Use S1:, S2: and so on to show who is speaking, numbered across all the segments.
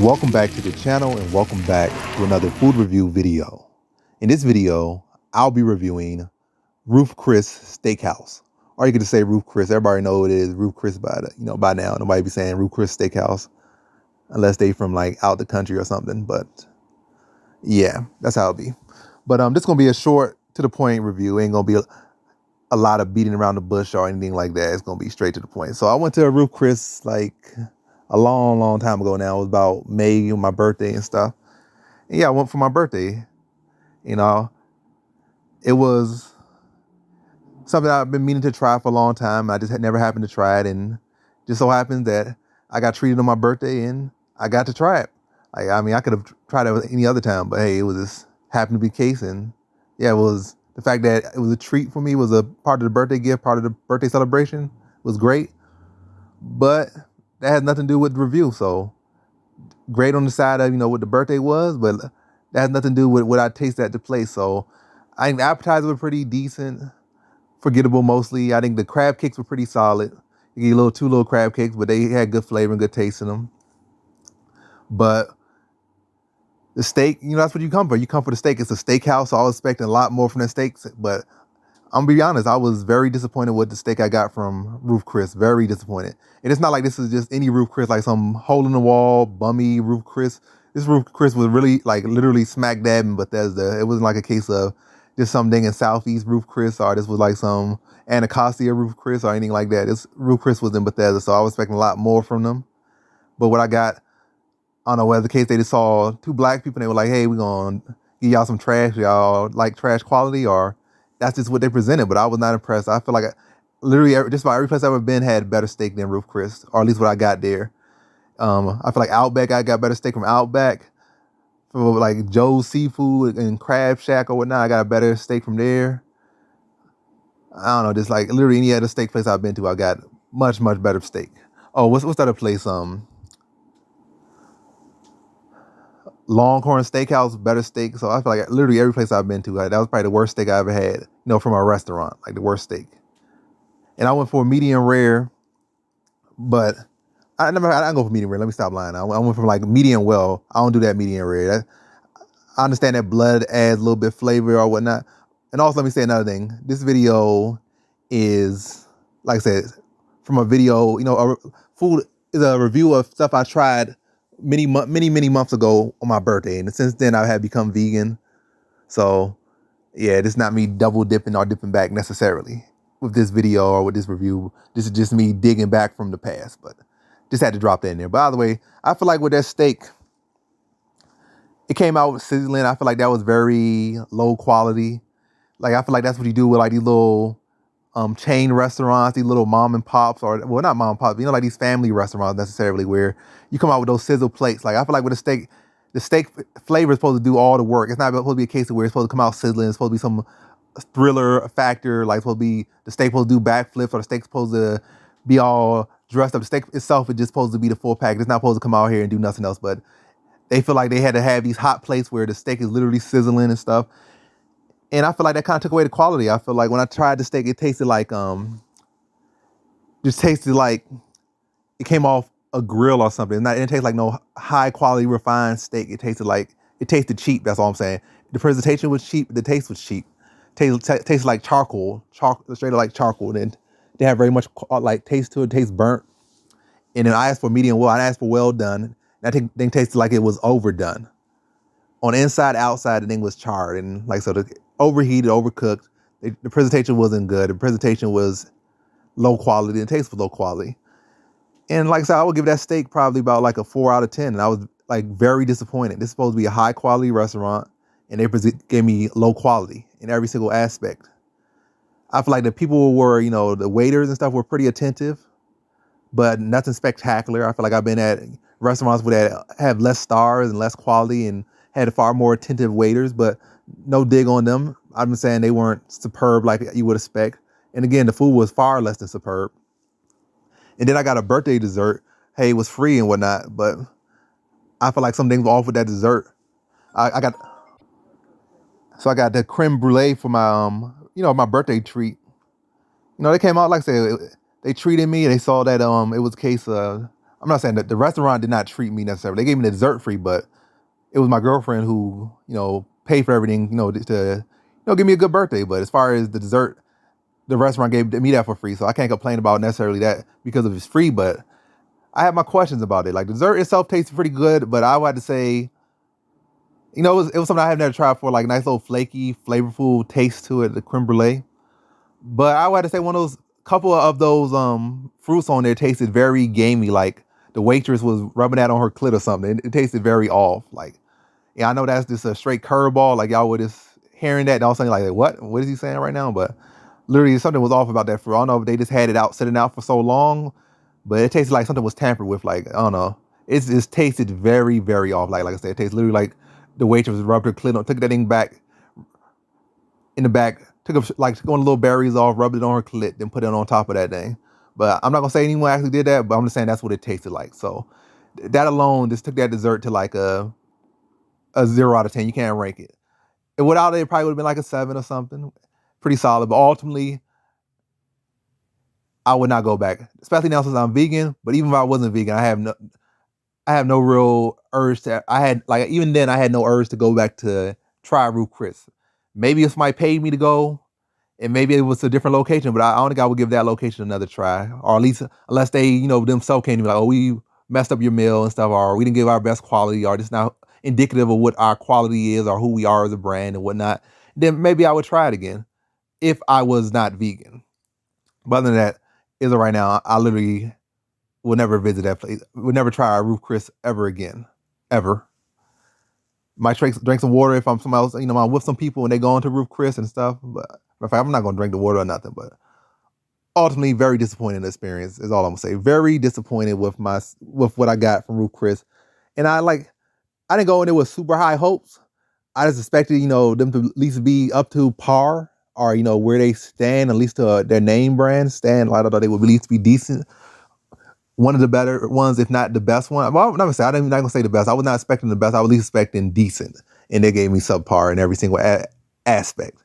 S1: Welcome back to the channel and welcome back to another food review video. In this video, I'll be reviewing Ruth Chris Steakhouse. Or you could just say Ruth Chris. Everybody know it is Ruth Chris by now. Nobody be saying Ruth Chris Steakhouse unless they from like out the country or something. But yeah, that's how it'll be. But this is gonna be a short to the point review. Ain't gonna be a lot of beating around the bush or anything like that. It's gonna be straight to the point. So I went to a Ruth Chris like a long time ago now. It was about May, my birthday and stuff. And yeah, I went for my birthday. You know, it was something I've been meaning to try for a long time. I just had never happened to try it. And just so happened that I got treated on my birthday and I got to try it. I mean, I could have tried it any other time, but hey, it was just happened to be the case. And yeah, it was the fact that it was a treat for me, was a part of the birthday gift, part of the birthday celebration, was great. But that has nothing to do with the review. So great on the side of, what the birthday was, but that has nothing to do with what I tasted at the place. So I think the appetizers were pretty decent, forgettable mostly. I think the crab cakes were pretty solid. You get two little crab cakes, but they had good flavor and good taste in them. But the steak, that's what you come for. You come for the steak. It's a steakhouse, so I was expecting a lot more from the steaks. But I'm gonna be honest, I was very disappointed with the steak I got from Ruth Chris. Very disappointed. And it's not like this is just any Ruth Chris, like some hole in the wall, bummy Ruth Chris. This Ruth Chris was really like literally smack dab in Bethesda. It wasn't like a case of just something in Southeast Ruth Chris, or this was like some Anacostia Ruth Chris or anything like that. This Ruth Chris was in Bethesda, so I was expecting a lot more from them. But what I got, I don't know whether the case they just saw two black people and they were like, hey, we're gonna give y'all some trash. Y'all like trash quality, or that's just what they presented. But I was not impressed. I feel like literally just about every place I've ever been had better steak than Ruth Chris, or at least what I got there. I feel like Outback, I got better steak from Outback. For like Joe's Seafood and Crab Shack or whatnot, I got a better steak from there. I don't know, just like literally any other steak place I've been to, I got much better steak. Oh, what's that other place? Longhorn Steakhouse, better steak. So I feel like literally every place I've been to, that was probably the worst steak I ever had, from a restaurant, like the worst steak. And I went for a medium rare, but I didn't go for medium rare. Let me stop lying. I went from like medium well. I don't do that medium rare. I understand that blood adds a little bit of flavor or whatnot. And also, let me say another thing. This video is, like I said, from a video, food is a review of stuff I tried many months ago on my birthday. And since then, I have become vegan. So, yeah, this is not me double dipping or dipping back necessarily with this video or with this review. This is just me digging back from the past. But just had to drop that in there. By the way, I feel like with that steak, it came out sizzling. I feel like that was very low quality. Like, I feel like that's what you do with like these little chain restaurants, these little mom and pops, or well, not mom and pops, like these family restaurants necessarily, where you come out with those sizzle plates. Like, I feel like with the steak flavor is supposed to do all the work. It's not supposed to be a case of where it's supposed to come out sizzling. It's supposed to be some thriller factor, like supposed to be the steak supposed to do backflips, or the steak supposed to be all dressed up. The steak itself is just supposed to be the full package. It's not supposed to come out here and do nothing else. But they feel like they had to have these hot plates where the steak is literally sizzling and stuff. And I feel like that kind of took away the quality. I feel like when I tried the steak, it tasted like it came off a grill or something. It didn't taste like no high quality refined steak. It tasted cheap. That's all I'm saying. The presentation was cheap. The taste was cheap. Tasted like charcoal, straight up like charcoal. And then they have very much like taste to it. It tastes burnt. And then I asked for medium well. I asked for well done. And I think they tasted like it was overdone. On the inside, outside, the thing was charred. And like, so the overheated, overcooked. The presentation wasn't good. The presentation was low quality. The taste was low quality. And like I said, I would give that steak probably about like a 4 out of 10. And I was like very disappointed. This is supposed to be a high quality restaurant, and they gave me low quality in every single aspect. I feel like the people were, the waiters and stuff were pretty attentive, but nothing spectacular. I feel like I've been at restaurants that have less stars and less quality and had far more attentive waiters, but no dig on them. I'm just saying they weren't superb like you would expect. And again, the food was far less than superb. And then I got a birthday dessert. Hey, it was free and whatnot, but I feel like something was off with that dessert. I got the creme brulee for my my birthday treat. They came out, like I said, they treated me. They saw that it was a case of I'm not saying that the restaurant did not treat me necessarily. They gave me the dessert free, but it was my girlfriend who, paid for everything, to, give me a good birthday. But as far as the dessert, the restaurant gave me that for free. So I can't complain about necessarily that because of it's free, but I have my questions about it. Like the dessert itself tasted pretty good, but I would have to say, it was something I have never tried before, like nice little flaky, flavorful taste to it, the creme brulee. But I would have to say one of those couple of those fruits on there tasted very gamey, like the waitress was rubbing that on her clit or something. It tasted very off. Like, yeah, I know that's just a straight curveball. Like y'all were just hearing that and all of a sudden like what? What is he saying right now? But literally something was off about that fruit. I don't know if they just had it out, sitting out for so long, but it tasted like something was tampered with. Like, I don't know. It just tasted very, very off. Like I said, it tastes literally like the waitress rubbed her clit on, took that thing back in the back, took like going little berries off, rubbed it on her clit, then put it on top of that thing. But I'm not gonna say anyone actually did that, but I'm just saying that's what it tasted like. So that alone just took that dessert to like a 0 out of 10. You can't rank it. And without it, it probably would have been like a 7 or something. Pretty solid. But ultimately, I would not go back. Especially now since I'm vegan. But even if I wasn't vegan, I have no real urge to. I had like even then I had no urge to go back to try Ruth Chris. Maybe if somebody paid me to go, and maybe it was a different location, but I don't think I would give that location another try, or at least unless they themselves came to me like, oh, we messed up your meal and stuff, or we didn't give our best quality, or just not indicative of what our quality is or who we are as a brand and whatnot. Then maybe I would try it again if I was not vegan. But other than that, as of right now, I literally will never visit that place. Would never try a Ruth Chris ever again, ever. Might drink some water if I'm somewhere else, I'm with some people and they go into Ruth Chris and stuff. But in fact, I'm not gonna drink the water or nothing. But ultimately, very disappointing experience is all I'm gonna say. Very disappointed with what I got from Ruth Chris, and I didn't go in there with super high hopes. I just expected them to at least be up to par or where they stand, at least to their name brand stand. I thought they would at least be decent. One of the better ones, if not the best one. Well, I'm not gonna say the best. I was not expecting the best. I was at least expecting decent, and they gave me subpar in every single aspect.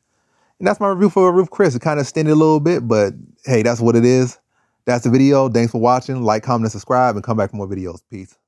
S1: And that's my review for Ruth Chris. It kind of extended a little bit, but hey, that's what it is. That's the video. Thanks for watching. Like, comment, and subscribe, and come back for more videos. Peace.